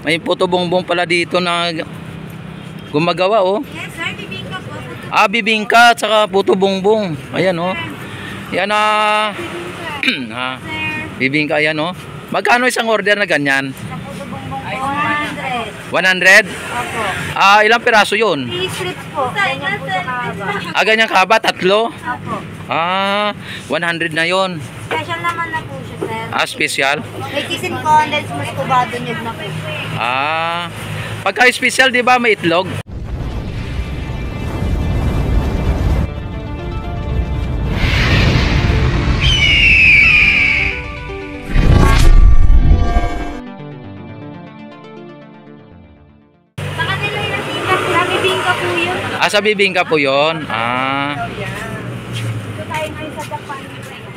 May puto bongbong pala dito na gumagawa oh. Yes sir, bibingka po. Ah, bibingka at saka puto bongbong. Ayan oh. Yan Sir, bibingka ayan oh. Magkano isang order na ganyan? sa puto bongbong po, 100. 100? Opo. Ah, ilang piraso yun? 3 strips po. Ganyan po sa kahaba. Ah, ganyan kahaba? Tatlo? Opo. Ah, 100 na yon. Special naman na po siya sir. Ah, special? May kisin condensed muscovado nyug na po. Ah, pagka special di ba may itlog? Sa kanila yung nabibingka po yun. Ah, sa bibingka po yon. Ah, Ito tayo ngayon sa Japan.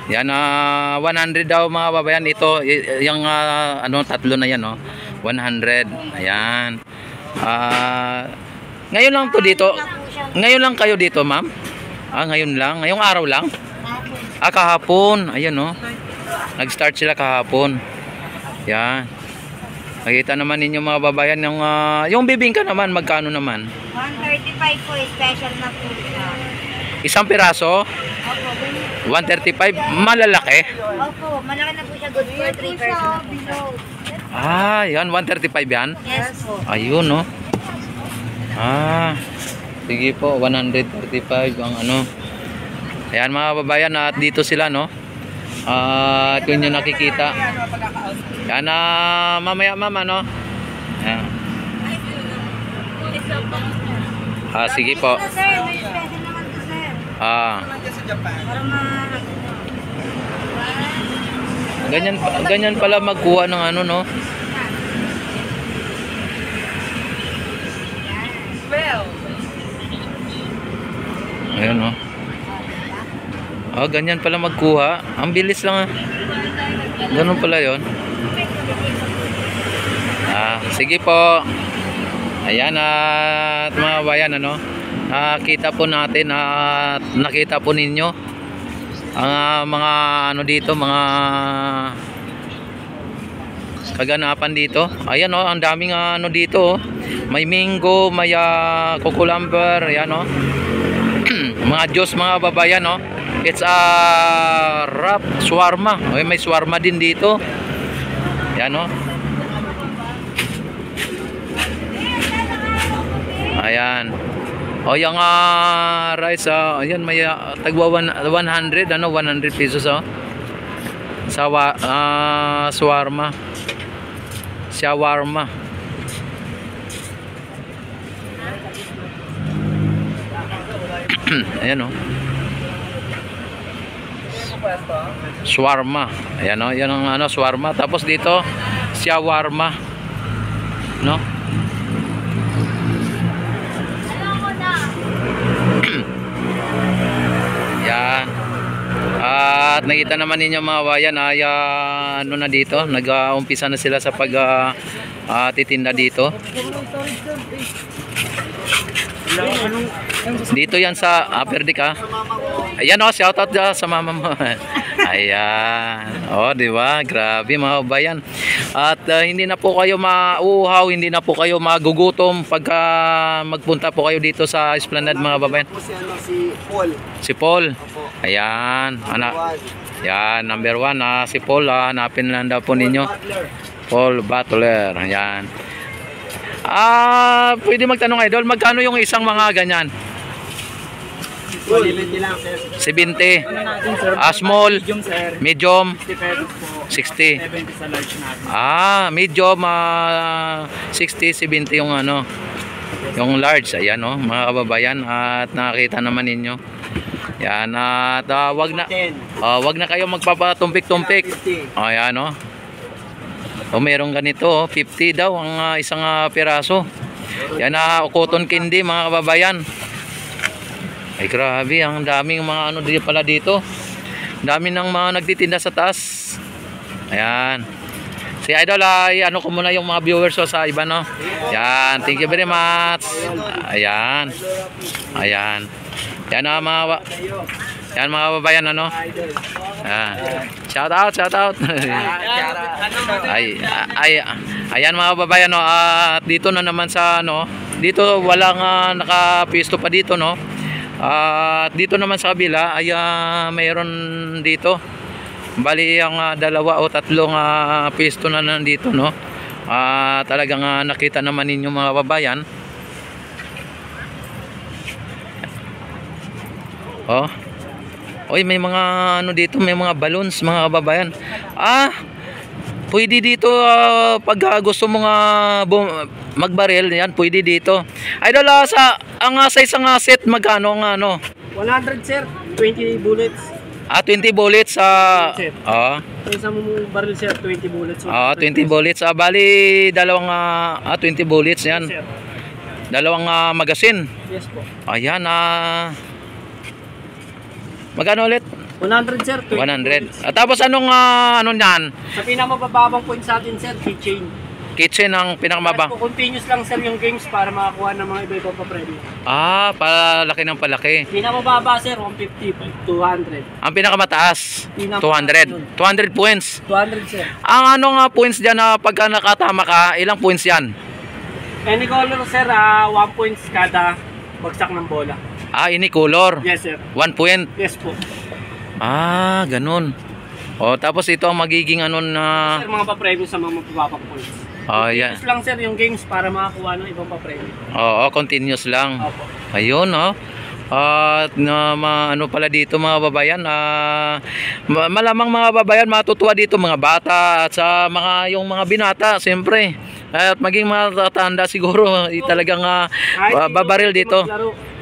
yan 100 daw mga babayan. Ito, yung ano, tatlo na yan oh. 100. Ayan. Ngayon lang to dito. Ngayon lang kayo dito, ma'am? Ah, ngayon lang. Ngayong araw lang? Ah, kahapon. Ayan oh. Nag-start sila kahapon. Yan. Makita naman ninyo mga babayan yung bibingka naman, magkano naman? 135 po, special na po siya. Isang piraso? Opo, 135, malalaki. opo, malaki na po siya, good for 3 persons. Ah, yan 135 yan. Yes po. Ayun no. Ah. Sige po, 135 ang ano. Ayan mga babayan, at dito sila no. Ito yung nakikita. Yan mamaya mama no. Ayan. Ah, sige po. Sir, may special naman to sir. Ah. Para Ganyan pala magkuha ng ano no. Ayun no. Ah, ganyan pala magkuha. Ang bilis lang ah. Ganun pala 'yon. Ah, sige po. Ayan at mga bayan ano. Nakita po natin at nakita po ninyo ang mga ano dito, mga kaganapan dito. Ayan oh, ang daming ano dito oh. May mango, may cucumber, ayan oh. Mga juice mga babayan oh. It's a wrap shawarma. Okay, may shawarma din dito. Ayan oh. Ayan. O yung rice ayan may tagwa 100 ano 100 pesos oh. Sa shawarma. Shawarma. Ayan oh. Shawarma. Ayan oh, yan ang ano shawarma. Tapos dito shawarma. No? Yan. At nakita naman ninyo mga bayan ay ano na dito, nag-uumpisa na sila sa titinda dito. Dito yan sa Perdik ah. Ayan oh, shout out sa mama mo. Ayan. Oh, di ba? Grabe mga bayan. At hindi na po kayo mauuhaw, hindi na po kayo magugutom pagka magpunta po kayo dito sa Esplanade mga babayan. Si Paul. Si Paul. Ayan. Yan, number 1 si Paul. Hanapin lang daw po ninyo. Paul Butler. Ayan. Pwede magtanong idol, magkano yung isang mga ganyan? 70 lang, sir. 70. Small, medium, 60. 70 sa large natin. Medium 60, 70 yung ano, yung large. Ayan oh, mga kababayan, at nakita naman ninyo. Yan, at wag na kayo magpapatumpik-tumpik. Ayan oh. O merong ganito oh, 50 daw ang isang piraso. Yan cotton candy mga kababayan. Ay grabe, ang daming mga ano dito pala dito. Dami ng mga nagtitinda sa taas. Ayan. Si Idol ano ko muna yung mga viewers sa iba no. Yan, thank you very much. Ayan. Ayan. Yan mga babayan ano. Shout out, shout out. Ayan mga kababayan, no, at dito na naman sa ano, dito walang nakapisto pa dito, no. At dito naman sa kabila ay mayroon dito. Bali ang dalawa o tatlong pisto na nandito, no. Talagang nakita naman ninyo mga kababayan. Oh. Oy, may mga ano dito, may mga balloons mga kababayan. Pwede dito pag gusto mo magbaril, yan pwede dito. Idol, sa isang set magkano ang ano? 100 sir, 20 bullets. 20 bullets Sir. Sa baril sir, 20 bullets. 20 bullets. Bali dalawang 20 bullets yan. Sir. Dalawang magazine. Yes po. Ayan, magkano ulit? 100 sir, 20 bullets. 100. Tapos anong ano niyan? Sa pinakamababang point sa atin sir, keychain. Kitchen ang pinakamabang. Tapos po, continuous lang sir yung games para makakuha ng mga iba-ibang pa-premyo. Palaki ng palaki. Pinakamababa sir, 150, 200. Ang pinakamataas, 200. 200 points. 200 sir. Ang ano nga points diyan na pagka nakatama ka, ilang points yan? Any color sir, 1 points kada bagsak ng bola. Ini color. Yes sir. 1 point. Yes po. Ganun. Tapos ito ang magiging ano na... Sir, mga pa-premyo sa mga mapapapang points. Yan. Continuous lang sir yung games para makakuha ng ibang pa-premyo. Continuous lang. Opo. Ayun, at ano pala dito mga babayan, malamang mga babayan matutuwa dito mga bata at sa yung mga binata siyempre, at maging matatanda siguro talagang babaril dito.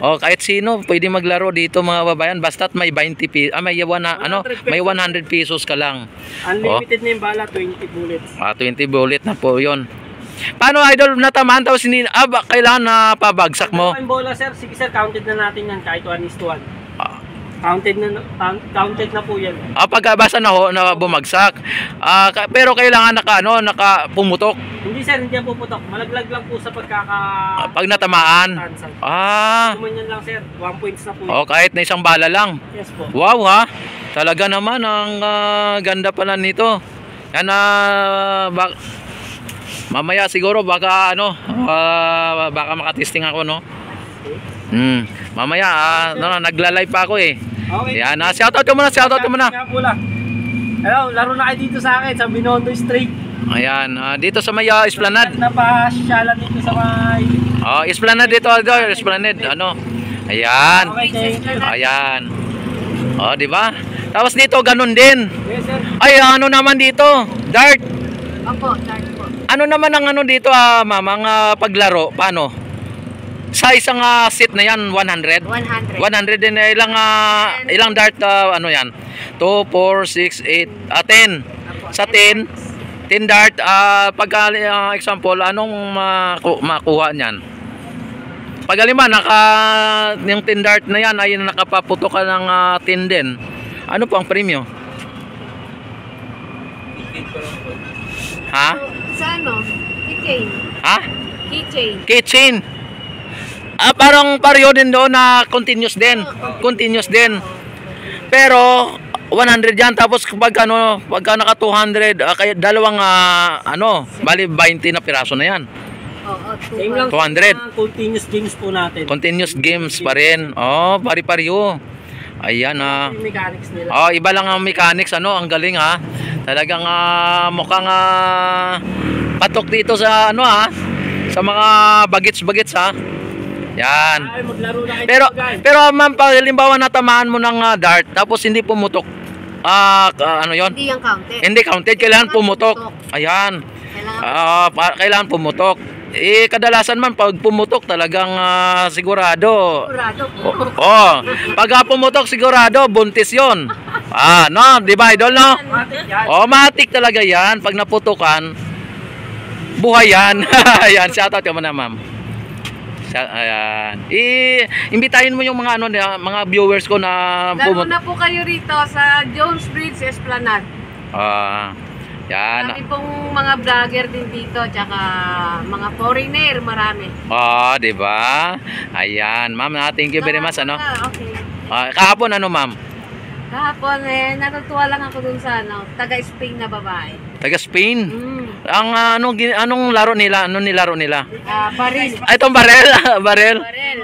Kahit sino pwede maglaro dito mga babayan, basta't may 20 may 100 pesos ka lang. Unlimited na yung bala, 20 bullets. 20 bullet na po 'yon. Paano idol natamaan tapos kailangan na pabagsak mo? Yung bola sir, sige sir, counted na natin yan kahit 1:1. Counted na po yan. Pagkabasa na bumagsak. Pero kailangan pumutok. Hindi sir, hindi yan puputok. Malaglag lang po sa pag natamaan. Tumanyan lang sir, 1 points na po yan. Kahit na isang bala lang. Yes po. Wow talaga naman ang ganda pala nito. Yan mamaya siguro baka baka makatesting ako, no. Mamaya nagla-live pa ako eh. Okay. Yan, shoutout mo na. Hello, laro na kayo dito sa akin sa Binondo Street. Ayan, dito sa may Esplanade. Napasyalan dito sa may Esplanade dito, Esplanade, Ayan. Okay, thank you. Ayan. Di ba? Tapos dito ganun din. Yes sir. Ay, ano naman dito? Dart. Opo, dart po. Ano naman ang dito, ma'am, ang paglaro? Paano? Sa isang set na yan, 100? 100. 100 din, ilang dart, yan? 2, 4, 6, 8, 10. Sa 10 dart, pagka example, anong makuha niyan? Pag yung 10 dart na yan ay nakapaputo ka ng 10 din. Ano po ang premyo? Sa keychain. Keychain. Parang pareho din doon na continuous din. Continuous din. Pero 100 yan, tapos pagka naka 200, kaya dalawang bali 20 na piraso na yan. 200. Continuous games po natin. Continuous games pa rin. Pari-pariho. Ayan Yung mechanics nila. iba lang ang mechanics, ang galing Talagang mukhang patok dito sa sa mga bagets Yan. Ay, maglaro na kayo Pero ma'am, pag halimbawa natamaan mo ng dart tapos hindi pumutok. Yon? Hindi yung counted. Hindi counted, kailangan pumutok. Ayan. Kailangan pumutok. Kadalasan man pag pumutok talagang sigurado. Sigurado po. Pag pumutok sigurado buntis 'yon. Di ba idol, no? Matik talaga 'yan pag naputukan. Buhay 'yan. Ayan, shoutout ka muna, ma'am. Ayan. Imbitahin mo yung mga mga viewers ko na Lalo na po kayo rito sa Jones Bridge Esplanade. Yan. Marami pong mga vlogger din dito, tsaka mga foreigner, marami. Di ba? Ayan, ma'am, thank you very much, Okay. kahapon ma'am? Kahapon natutuwa lang ako dun sa taga-Spain na babae. Taga Spain. Mm. Ang anong laro nila? Anong nilaro nila? Baril. Ay, itong barel, barel. Baril.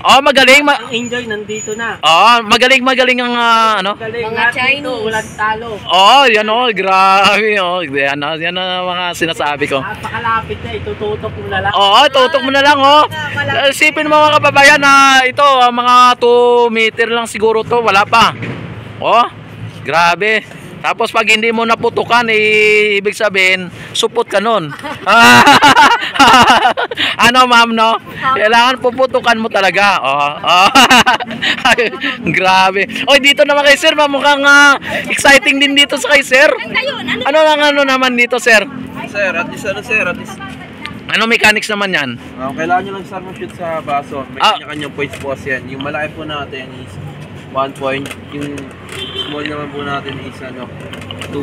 Oh, magaling. Ang enjoy nandito na. Oh, magaling ang ano? Galing, Mga lahat Chinese. dito, walang talo. Oh, yan oh, grabe oh. Yan ang mga sinasabi ko. Napakalapit na, itututok mo na lang. Oo, tutok mo na lang oh. Isipin mo mga kababayan na ito, mga 2 meter lang siguro to, wala pa. Oh, grabe. Tapos pag hindi mo naputukan, ibig sabihin, supot ka nun. Ano ma'am, no? Kailangan puputukan mo talaga. Oh. Grabe. Oy, dito naman kay sir, mukhang exciting din dito sa kay sir. Ano naman dito, sir? Sir, at least. Ano mechanics naman yan? Kailangan nyo lang sir mag-shoot sa baso. May kanya-kanyang points po kasi yan. Yung malaki po natin is 1 point. Yung small naman po natin is 2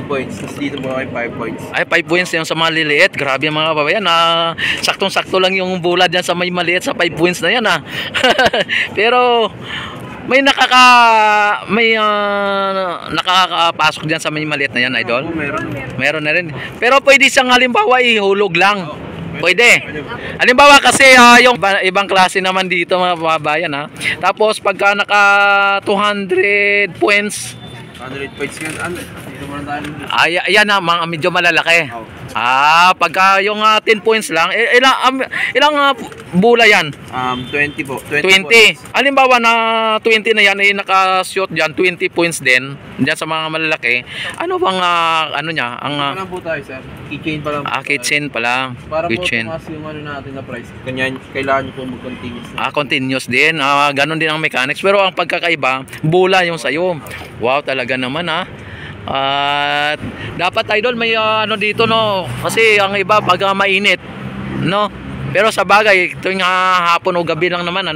points. Tapos dito po ay 5 points. Ay, 5 points yung sa mga liliit. Grabe mga kababayan. Saktong-sakto lang yung bulad yan sa may maliit sa 5 points na yan. Pero may nakakapasok diyan sa may maliit na yan, idol. Meron na rin. Pero pwede siyang halimbawa ihulog lang. Pwede. Halimbawa kasi yung ibang klase naman dito mga kababayan Tapos pagka naka 200 points 100 points yan. Dito muna tayo. yan mga medyo malalaki. Pagka yung 10 points lang, ilang bula yan? 20 po. 20. Halimbawa na 20 na yan ay naka-shoot diyan 20 points din diyan sa mga malalaki. Ano bang ano niya? Ang Ano po tayo sir? Keychain pa lang. keychain pala. Para po Keychain. tumaas yung natin na price. Kailangan nyo po mag-continuous. Continuous din. Ganon din ang mechanics. Pero ang pagkakaiba, bula yung sayo. Wow, talaga naman At dapat idol may dito no. Kasi ang iba pag mainit, no. Pero sa bagay, tuwing hapon o gabi lang naman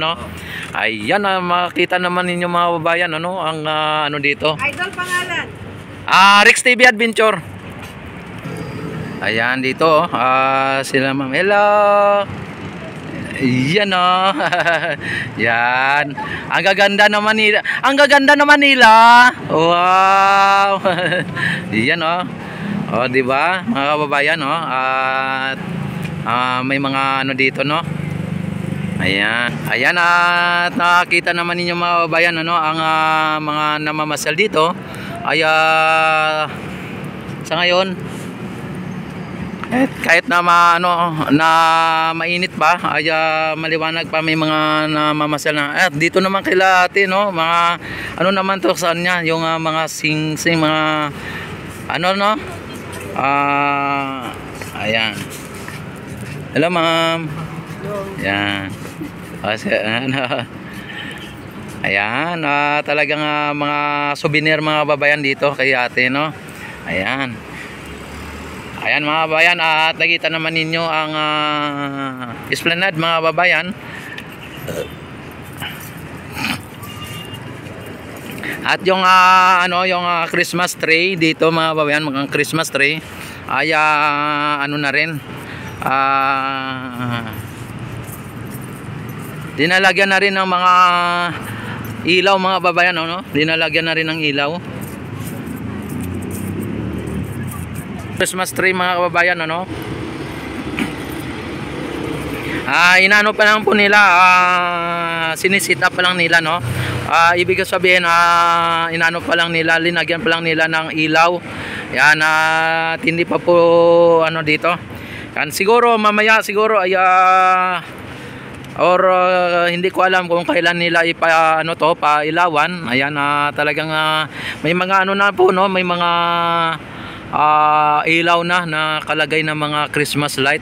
Ayan, makita naman ninyo mga babayan ang dito. Idol pangalan. Rex TV Adventure. Ayan dito sila ma'am. Hello. Yan Yan. Ang gaganda naman nila. Wow. Yan di ba? Mga kababayan at may mga dito Ayan. Ayan at nakakita naman ninyo mga kababayan ang mga namamasyal dito ay sa ngayon kahit na na mainit pa ay maliwanag pa may mga namamasyal na. Dito naman kila ate mga naman to saan niya yung mga sing mga ayan. Hello ma'am. Yan. Ayan, talagang mga souvenir mga babayan dito kay ate Ayan. Ayan mga babayan at nakita naman ninyo ang esplanade mga babayan. At yung yung Christmas tree dito mga babayan, mga Christmas tree ay na rin dinalagyan na rin ng mga ilaw mga babayan dinalagyan na rin ng ilaw. Christmas tree mga kababayan inano pa lang po nila sinisit up pa lang nila ibig sabihin inano pa lang nila, linagyan pa lang nila ng ilaw yan at hindi pa po dito yan siguro mamaya ay or hindi ko alam kung kailan nila pailawan. Ayan talagang may mga na po may mga ilaw na nakalagay na mga Christmas light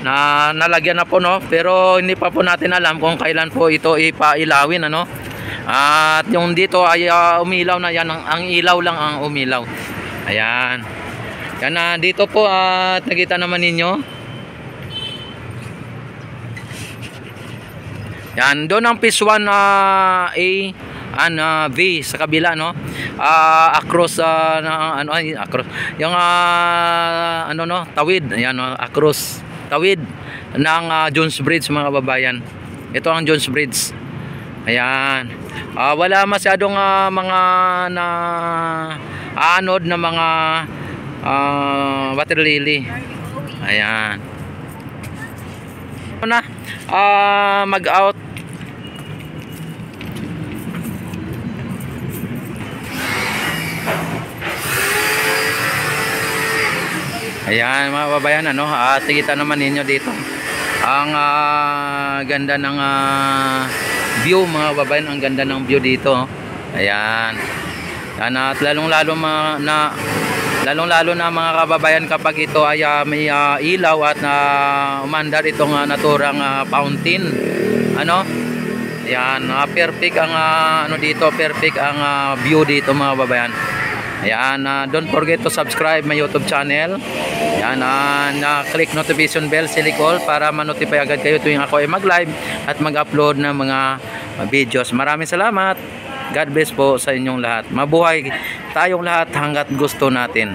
na nalagyan na po pero hindi pa po natin alam kung kailan po ito ipailawin at yung dito ay umilaw na yan ang ilaw lang ang umilaw. Ayan yan dito po at nakita naman ninyo yan doon ang phase 1 A V sa kabila across across yung tawid ayan across tawid ng Jones Bridge mga kababayan. Ito ang Jones Bridge Ayan. Wala masyadong mga na aanod na mga water lily. Ayan. Na mag-out. Ayan mga kababayan, ano, kita naman ninyo dito ang ganda ng view mga kababayan, ang ganda ng view dito. Ayan. At lalong-lalo na mga kababayan kapag ito ay may ilaw at umandar itong naturang fountain. Ano? Ayan, perfect ang ano dito, perfect ang view dito mga kababayan. Ayan, don't forget to subscribe my YouTube channel. Ayan, click notification bell silikol para ma-notify agad kayo tuwing ako ay mag-live at mag-upload ng mga videos. Maraming salamat. God bless po sa inyong lahat. Mabuhay tayong lahat hanggat gusto natin.